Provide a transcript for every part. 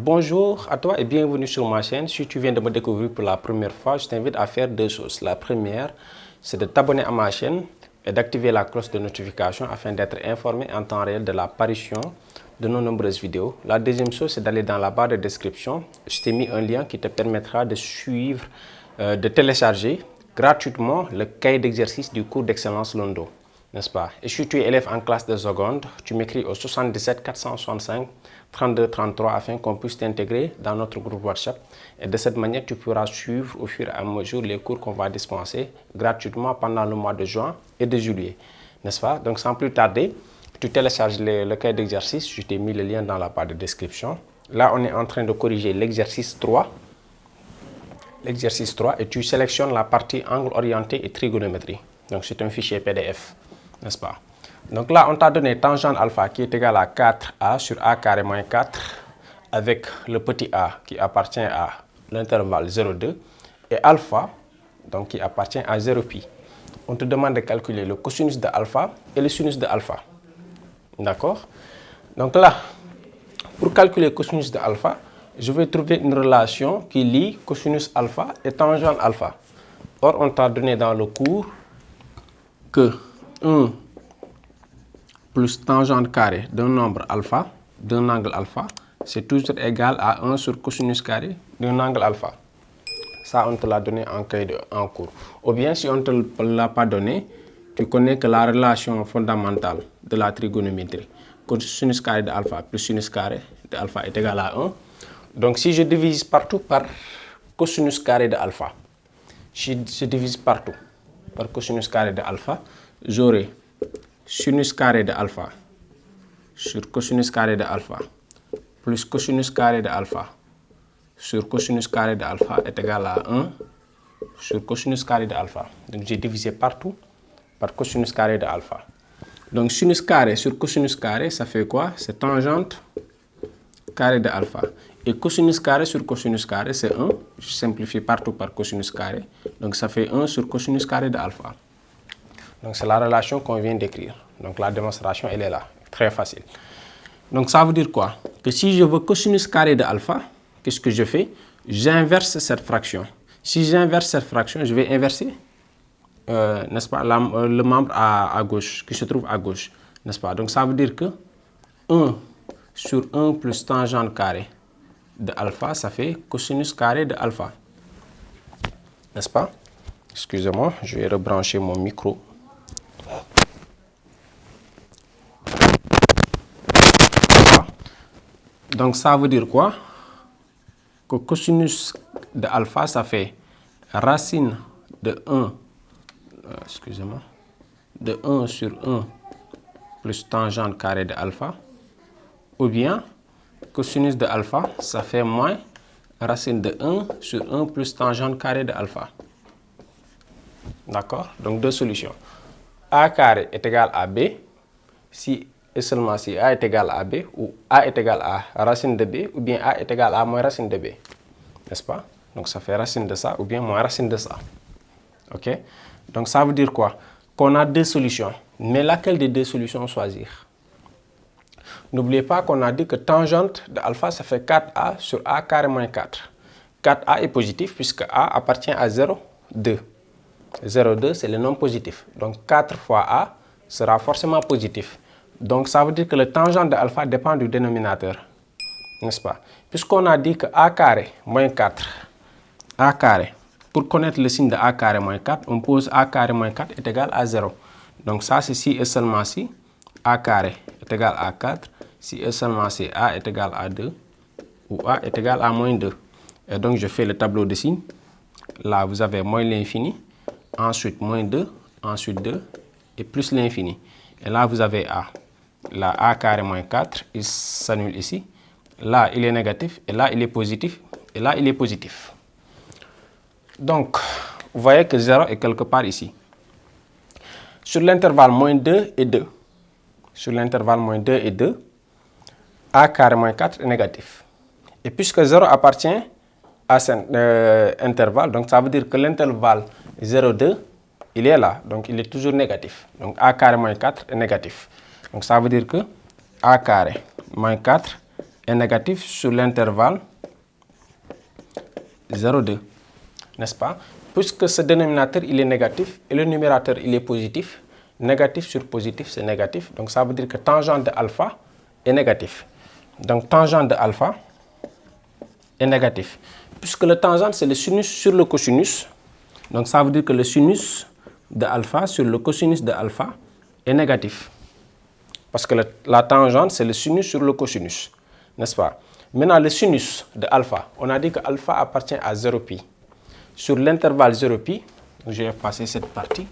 Bonjour à toi et bienvenue sur ma chaîne. Si tu viens de me découvrir pour la première fois, je t'invite à faire deux choses. La première, c'est de t'abonner à ma chaîne et d'activer la cloche de notification afin d'être informé en temps réel de l'apparition de nos nombreuses vidéos. La deuxième chose, c'est d'aller dans la barre de description. Je t'ai mis un lien qui te permettra de suivre, de télécharger gratuitement le cahier d'exercice du cours d'excellence Londo. N'est-ce pas? Et si tu es élève en classe de seconde, tu m'écris au 77 465 32 33 afin qu'on puisse t'intégrer dans notre groupe WhatsApp. Et de cette manière, tu pourras suivre au fur et à mesure les cours qu'on va dispenser gratuitement pendant le mois de juin et de juillet. N'est-ce pas? Donc sans plus tarder, tu télécharges le cahier d'exercice. Je t'ai mis le lien dans la barre de description. Là, on est en train de corriger l'exercice 3. L'exercice 3 et tu sélectionnes la partie angle orienté et trigonométrie. Donc c'est un fichier PDF. N'est-ce pas? Donc là, on t'a donné tangente alpha qui est égal à 4a sur a carré moins 4 avec le petit a qui appartient à l'intervalle 0,2 et alpha donc qui appartient à 0 pi. On te demande de calculer le cosinus de alpha et le sinus de alpha. D'accord? Donc là, pour calculer le cosinus de alpha, je vais trouver une relation qui lie cosinus alpha et tangente alpha. Or, on t'a donné dans le cours que 1 plus tangente carré d'un nombre alpha, d'un angle alpha, c'est toujours égal à 1 sur cosinus carré d'un angle alpha. Ça, on te l'a donné en cours. Ou bien, si on ne te l'a pas donné, tu connais que la relation fondamentale de la trigonométrie, cosinus carré de alpha plus sinus carré de alpha est égal à 1. Donc, si je divise partout par cosinus carré de alpha, si je divise partout par cosinus carré de alpha, j'aurai sinus carré de alpha sur cosinus carré de alpha plus cosinus carré de alpha sur cosinus carré de alpha est égal à 1 sur cosinus carré de alpha. Donc j'ai divisé partout par cosinus carré de alpha. Donc sinus carré sur cosinus carré, ça fait quoi? C'est tangente carré de alpha. Et cosinus carré sur cosinus carré, c'est 1. Je simplifie partout par cosinus carré. Donc ça fait 1 sur cosinus carré de alpha. Donc c'est la relation qu'on vient d'écrire. Donc la démonstration, elle est là. Très facile. Donc ça veut dire quoi? Que si je veux cosinus carré de alpha, qu'est-ce que je fais? J'inverse cette fraction. Si j'inverse cette fraction, je vais inverser, n'est-ce pas, le membre à gauche, qui se trouve à gauche. N'est-ce pas? Donc ça veut dire que 1 sur 1 plus tangente carré de alpha, ça fait cosinus carré de alpha. N'est-ce pas? Excusez-moi, je vais rebrancher mon micro. Donc ça veut dire quoi? Que cosinus de alpha, ça fait racine de 1, de 1 sur 1 plus tangente carré de alpha, ou bien cosinus de alpha, ça fait moins racine de 1 sur 1 plus tangente carré de alpha. D'accord? Donc deux solutions. A carré est égal à B si et seulement si A est égal à B, ou A est égal à racine de B, ou bien A est égal à moins racine de B. N'est-ce pas? Donc ça fait racine de ça, ou bien moins racine de ça. Ok? Donc ça veut dire quoi? Qu'on a deux solutions. Mais laquelle des deux solutions choisir? N'oubliez pas qu'on a dit que tangente de alpha, ça fait 4A sur A carré moins 4. 4A est positif puisque A appartient à 0, 2. 0, 2, c'est le nombre positif. Donc 4 fois A sera forcément positif. Donc ça veut dire que le tangente de alpha dépend du dénominateur. N'est-ce pas? Puisqu'on a dit que A carré moins 4, A carré, pour connaître le signe de A carré moins 4, on pose A carré moins 4 est égal à 0. Donc ça c'est si et seulement si A carré est égal à 4, si et seulement si A est égal à 2, ou A est égal à moins 2. Et donc je fais le tableau de signes. Là vous avez moins l'infini, ensuite moins 2, ensuite 2, et plus l'infini. Et là vous avez A. Là, A carré moins 4, il s'annule ici. Là, il est négatif. Et là, il est positif. Et là, il est positif. Donc, vous voyez que 0 est quelque part ici. Sur l'intervalle moins 2 et 2. Sur l'intervalle moins 2 et 2, A carré moins 4 est négatif. Et puisque 0 appartient à cet intervalle, donc ça veut dire que l'intervalle 0, 2, il est là. Donc, il est toujours négatif. Donc, A carré moins 4 est négatif. Donc ça veut dire que A carré moins 4 est négatif sur l'intervalle 0,2, n'est-ce pas? Puisque ce dénominateur il est négatif et le numérateur il est positif, négatif sur positif c'est négatif, donc ça veut dire que tangente de alpha est négatif. Donc tangente de alpha est négatif. Puisque le tangente c'est le sinus sur le cosinus, donc ça veut dire que le sinus de alpha sur le cosinus de alpha est négatif. Parce que la tangente c'est le sinus sur le cosinus, n'est-ce pas? Maintenant le sinus de alpha, on a dit que alpha appartient à 0π. Sur l'intervalle 0π, je vais passer cette partie.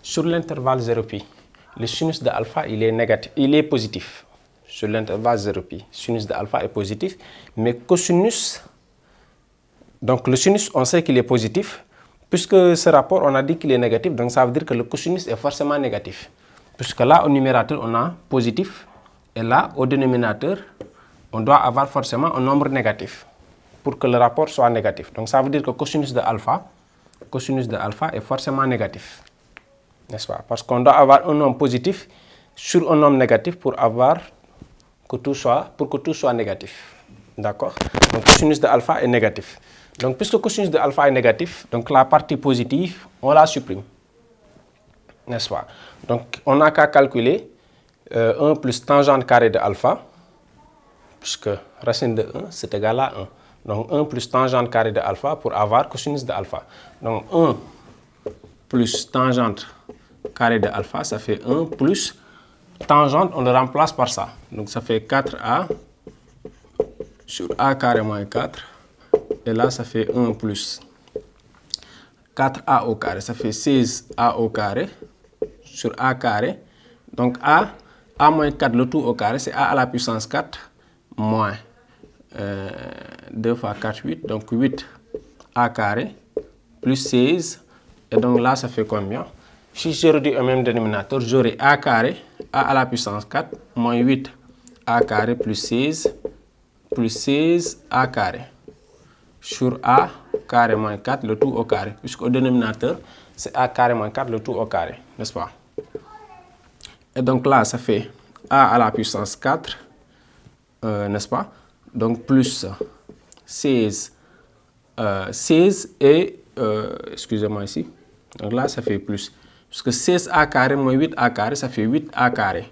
Sur l'intervalle 0π, le sinus de alpha il est négatif, il est positif. Sur l'intervalle 0π, sinus de alpha est positif, mais cosinus, donc le sinus on sait qu'il est positif, puisque ce rapport on a dit qu'il est négatif, donc ça veut dire que le cosinus est forcément négatif. Puisque là au numérateur on a positif, et là au dénominateur on doit avoir forcément un nombre négatif pour que le rapport soit négatif. Donc ça veut dire que cosinus de alpha est forcément négatif, n'est-ce pas? Parce qu'on doit avoir un nombre positif sur un nombre négatif pour que tout soit négatif. D'accord? Donc cosinus de alpha est négatif. Donc puisque cosinus de alpha est négatif, donc la partie positive, on la supprime, n'est-ce pas? Donc on n'a qu'à calculer 1 plus tangente carrée de alpha, puisque racine de 1 c'est égal à 1. Donc 1 plus tangente carrée de alpha pour avoir cosinus de alpha. Donc 1 plus tangente carrée de alpha, ça fait 1 plus tangente, on le remplace par ça. Donc ça fait 4a sur a carré moins 4. Et là, ça fait 1 plus 4a au carré. Ça fait 16a au carré sur a carré. Donc a moins 4, le tout au carré, c'est a à la puissance 4 moins 2 fois 4, 8. Donc 8a carré plus 16. Et donc là, ça fait combien? Si je réduis au même dénominateur, j'aurai a carré, a à la puissance 4, moins 8a carré plus 16 a carré sur a carré moins 4, le tout au carré. Puisqu'au dénominateur, c'est a carré moins 4, le tout au carré, n'est-ce pas? Et donc là, ça fait a à la puissance 4, n'est-ce pas? Donc plus 16 et, excusez-moi ici, donc là, ça fait plus. Puisque 16a carré moins 8a carré, ça fait 8a carré.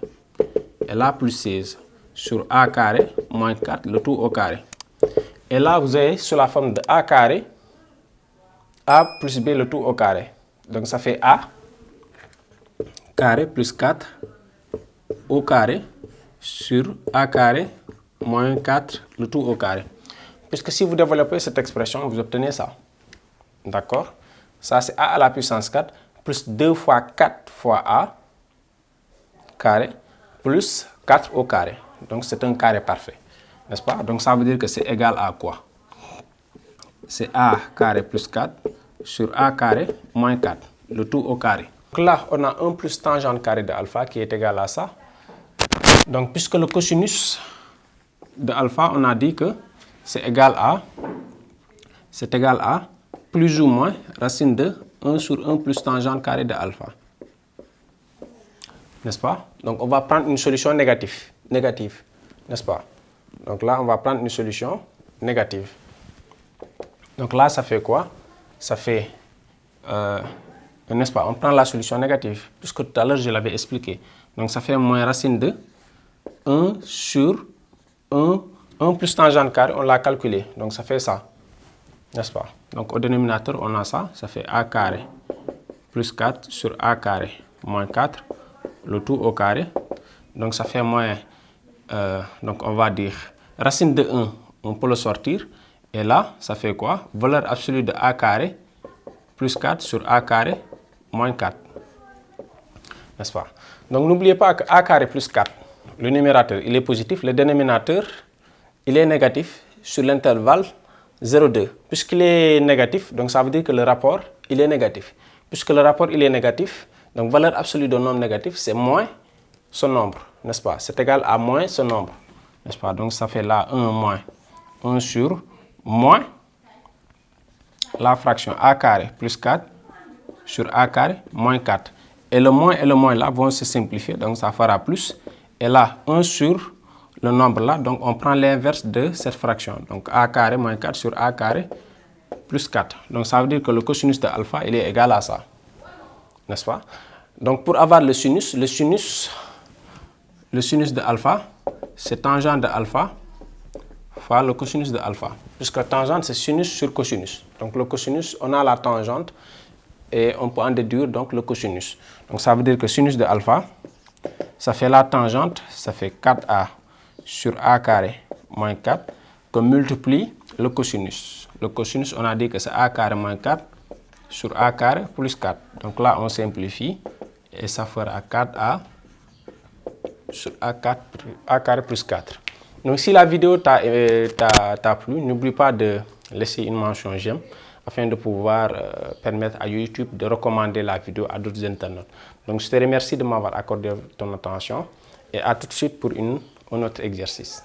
Et là, plus 16 sur a carré moins 4, le tout au carré. Et là, vous avez sous la forme de a carré, a plus b, le tout au carré. Donc ça fait a carré plus 4 au carré sur a carré moins 4, le tout au carré. Puisque si vous développez cette expression, vous obtenez ça. D'accord? Ça, c'est a à la puissance 4 plus 2 fois 4 fois a carré plus 4 au carré. Donc c'est un carré parfait, n'est-ce pas? Donc ça veut dire que c'est égal à quoi? C'est a carré plus 4 sur a carré moins 4, le tout au carré. Donc là, on a 1 plus tangente carré de alpha qui est égal à ça. Donc puisque le cosinus de alpha, on a dit que c'est égal à plus ou moins racine de 1 sur 1 plus tangente carré de alpha. N'est-ce pas? Donc on va prendre une solution négative, n'est-ce pas? Donc là, on va prendre une solution négative. Donc là, ça fait quoi? Ça fait, n'est-ce pas? On prend la solution négative, puisque tout à l'heure, je l'avais expliqué. Donc ça fait moins racine de 1 sur 1 plus tangente carré, on l'a calculé. Donc ça fait ça, n'est-ce pas? Donc au dénominateur, on a ça. Ça fait a carré plus 4 sur a carré moins 4, le tout au carré. Donc ça fait moins, donc on va dire racine de 1, on peut le sortir. Et là, ça fait quoi? Valeur absolue de a carré plus 4 sur a carré moins 4. N'est-ce pas? Donc n'oubliez pas que a carré plus 4, le numérateur, il est positif. Le dénominateur, il est négatif sur l'intervalle 0,2. Puisqu'il est négatif, donc ça veut dire que le rapport, il est négatif. Puisque le rapport, il est négatif, donc valeur absolue d'un nombre négatif, c'est moins ce nombre, n'est-ce pas? C'est égal à moins ce nombre, n'est-ce pas? Donc ça fait là 1 moins 1 sur moins la fraction a carré plus 4 sur a carré moins 4. Et le moins là vont se simplifier, donc ça fera plus. Et là, 1 sur le nombre là, donc on prend l'inverse de cette fraction. Donc a carré moins 4 sur a carré plus 4. Donc ça veut dire que le cosinus de alpha, il est égal à ça. N'est-ce pas? Donc pour avoir le sinus de alpha, c'est tangente de alpha fois le cosinus de alpha. Puisque tangente, c'est sinus sur cosinus. Donc le cosinus, on a la tangente et on peut en déduire donc le cosinus. Donc ça veut dire que sinus de alpha, ça fait la tangente, ça fait 4a sur a carré moins 4 que multiplie le cosinus. Le cosinus, on a dit que c'est a carré moins 4 sur a carré plus 4. Donc là, on simplifie et ça fera 4a sur a carré plus 4. Donc si la vidéo t'a plu, n'oublie pas de laisser une mention j'aime afin de pouvoir permettre à YouTube de recommander la vidéo à d'autres internautes. Donc je te remercie de m'avoir accordé ton attention et à tout de suite pour un autre exercice.